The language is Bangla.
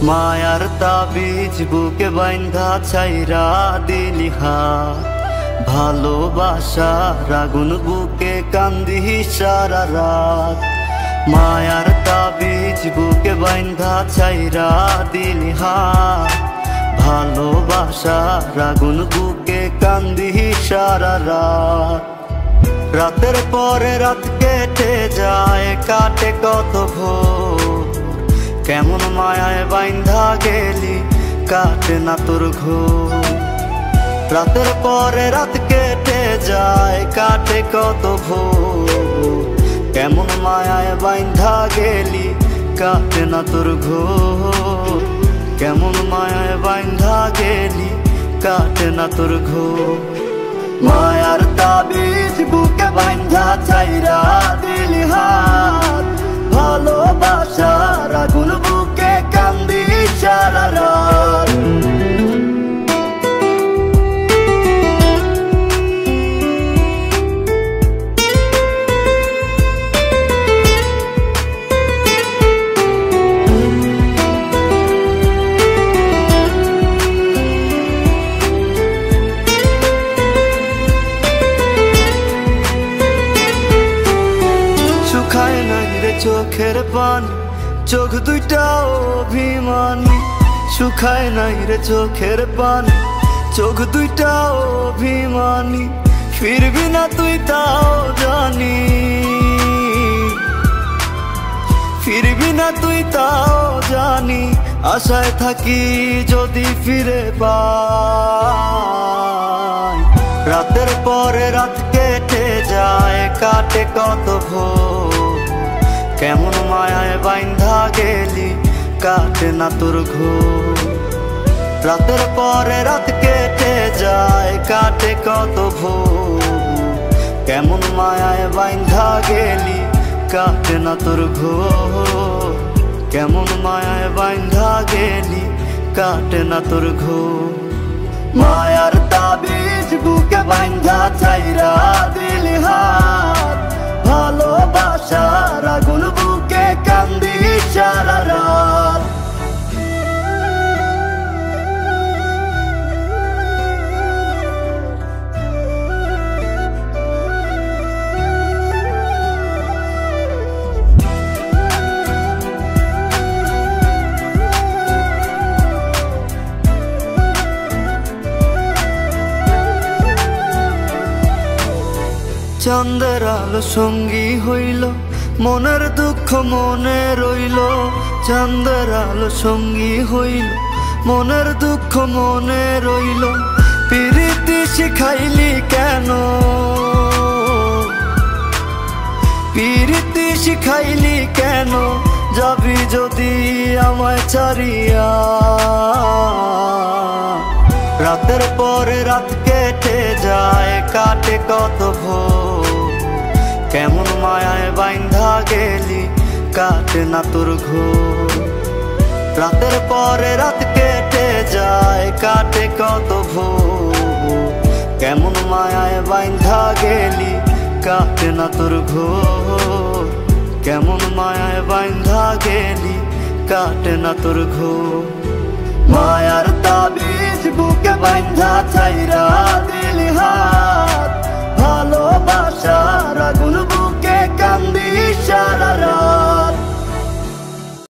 মায়ার তাবিজ বুকে বাইন্ধা ছাইরা দিলি হাত, ভালোবাসার আগুন বুকে কান্দি সারা রাত। মায়ার তাবিজ বুকে বাইন্ধা ছাইরা দিলি হাত, ভালোবাসার আগুন বুকে কান্দি সারা রাত। রাতের পরে রাত কেটে যায়, কাটে কত ভোর, কেমন মায়ায় বাইন্ধা গেলি কাটে না তোর ঘোর। রাতের পরে রাত কেটে যায়, কাটে কত ভোর, কেমন মায়ায় বাইন্ধা গেলি কাটে না তোর ঘোর। কেমন মায়ায় বাইন্ধা গেলি কাটে না তোর ঘোর। মায়ার তাবিজ বুকে বাইন্ধা ছাইরা দিলি হাত, ভালোবাসার আগুন বুকে কান্দি সারা রাত। শুকায় নাই রে চোখের পানি, চোখ দুইটা অভিমানী। শুকায় নাই রে চোখের পানি, চোখ দুইটা অভিমানী। ফিরবি না তুই তাও জানি, ফিরবি না তুই তাও জানি। আশায় থাকি যদি ফিরে পাই। রাতের পরে রাত কেটে যায়, কাটে কত ভোর, কেমন মায়ায় বাইন্ধা গেলি কাটে না তোর ঘোর। রাতের পরে রাত কেটে যায়, কাটে কত ভোর, কেমন মায়ায় বাইন্ধা গেলি কাটে না তোর ঘোর। কেমন মায়ায় বাইন্ধা গেলি কাটে না তোর ঘোর। মায়ার তাবিজ বুকে বাইন্ধা ছাইরা দিলি হাত, ভালোবাসার আগুন বুকে কান্দি সারা রাত। চাঁদের আলো সঙ্গী হইল, মনের দুঃখ মনে রইল। চাঁদের আলো সঙ্গী হইল, মনের দুঃখ মনে রইল। প্রীতি শিখাইলি কেন, প্রীতি শিখাইলি কেন, যাবি যদি আমায় ছাড়িয়া। রাতের পরে রাত কেটে যায়, কাটে কত ভোর, কেমন মায়ায় বাইন্ধা গেলি কাটে না তোর ঘোর। রাতের পরে রাত কেটে যায়, কাটে কত ভোর, কেমন মায়ায় বাইন্ধা গেলি কাটে না তোর ঘোর। কেমন মায়ায় বাইন্ধা গেলি কাটে না তোর ঘোর। মায়ার তাবিজ বুকে বাইন্ধা ছাইরা দিলি হাত,